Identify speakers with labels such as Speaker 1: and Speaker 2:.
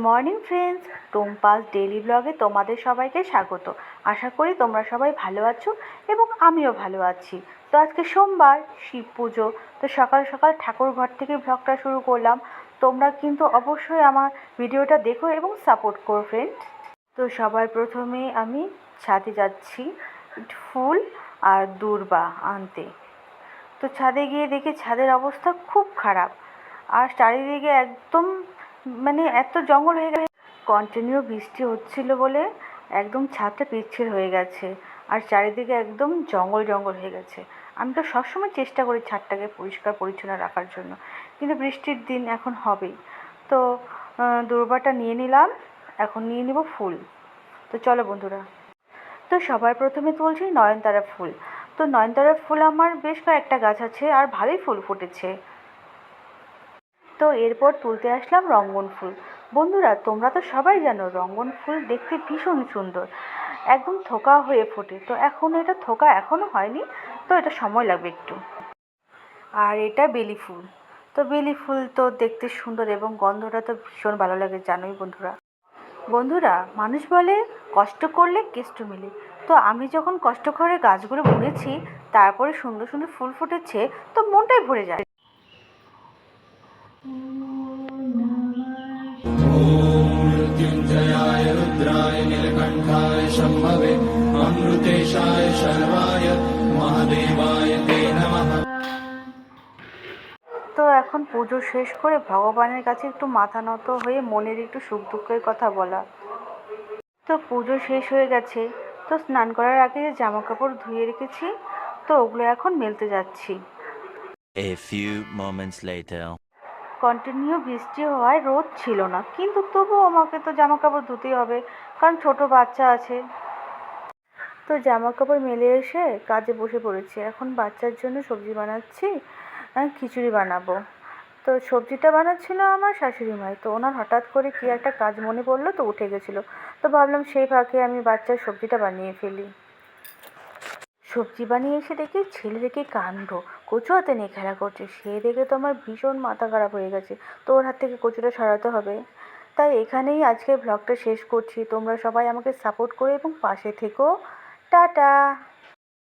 Speaker 1: Morning friends, Tumpa's daily ব্লগে তোমাদের সবাইকে স্বাগত। আশা করি তোমরা সবাই ভালো আছো এবং আমিও ভালো আছি। তো আজকে সোমবার, শিব পুজো, তো সকাল সকাল ঠাকুর ঘর থেকে ব্লগটা শুরু করলাম। তোমরা কিন্তু অবশ্যই আমার ভিডিওটা দেখো এবং সাপোর্ট করো ফ্রেন্ডস। তো সবার প্রথমে আমি ছাদে যাচ্ছি ফুল আর দূর্বা আনতে। তো ছাদে গিয়ে দেখি ছাদের অবস্থা খুব খারাপ, আর চারিদিকে একদম এত জঙ্গল হয়ে গেছে। কন্টিনিউ বৃষ্টি হচ্ছিল বলে একদম ছাদটা পিচ্ছিল হয়ে গেছে, আর চারিদিকে একদম জঙ্গল জঙ্গল হয়ে গেছে। আমি তো সবসময় চেষ্টা করি ছাদটাকে পরিষ্কার পরিচ্ছন্ন রাখার জন্য, কিন্তু বৃষ্টির দিন এখন হবেই। তো দূর্বাটা নিয়ে নিলাম, এখন নিয়ে নিব ফুল। তো চলো বন্ধুরা। তো সবার প্রথমে তুলছি নয়নতারা ফুল। তো নয়নতারা ফুল আমার বেশ কয়েকটা গাছ আছে আর ভালোই ফুল ফুটেছে। তো এরপর তুলতে আসলাম রঙ্গন ফুল। বন্ধুরা, তোমরা তো সবাই জানো রঙ্গন ফুল দেখতে ভীষণ সুন্দর, একদম থোকা হয়ে ফোটে। তো এখন এটা থোকা এখনও হয়নি, তো এটা সময় লাগবে একটু। আর এটা বেলি ফুল। তো বেলি ফুল তো দেখতে সুন্দর এবং গন্ধটা তো ভীষণ ভালো লাগে, জানোই বন্ধুরা। বন্ধুরা, মানুষ বলে কষ্ট করলে কেষ্ট মেলে। তো আমি যখন কষ্ট করে গাছগুলো বুনেছি, তারপরে সুন্দর সুন্দর ফুল ফুটেছে, তো মনটাই ভরে যায়।
Speaker 2: मृत्युञ्जयाय रुद्राय नीलकण्ठाय शम्भवे अमृतेशाय शर्वाय महादेवाय ते नमः।
Speaker 1: তো এখন পুজো শেষ করে ভগবানের কাছে একটু মাথা নত হয়ে মনের একটু সুখ দুঃখের কথা বলা। তো পুজো শেষ হয়ে গেছে। তো স্নান করার আগে যে জামা কাপড় ধুয়ে রেখেছি, তো ওগুলো এখন মেলতে যাচ্ছি।
Speaker 3: A few moments later.
Speaker 1: Continue বৃষ্টি হওয়ায় রোদ ছিল না, কিন্তু তবুও আমাকে তো জামা কাপড় ধুতেই হবে, কারণ ছোট বাচ্চা আছে। তো জামা কাপড় মেলে এসে কাজে বসে পড়েছি। এখন বাচ্চার জন্য সবজি বানাচ্ছি, খিচুড়ি বানাবো। তো সবজিটা বানাচ্ছিল আমার শাশুড়ি মা। তো ওনার হঠাৎ করে কী একটা কাজ মনে পড়লো, তো উঠে গেছিলো। তো ভাবলাম সেই ফাঁকে আমি বাচ্চার সবজিটা বানিয়ে ফেলি। সবজি বানিয়ে এসে দেখি ছেলের কি কাণ্ড, কচু হাতে নিয়ে খেলা করছে। সে দেখে তো আমার ভীষণ মাথা খারাপ হয়ে গেছে। তো ওর হাত থেকে কচুটা সরাতে হবে। তাই এখানেই আজকের ব্লগটা শেষ করছি। তোমরা সবাই আমাকে সাপোর্ট করো এবং পাশে থেকো। টাটা।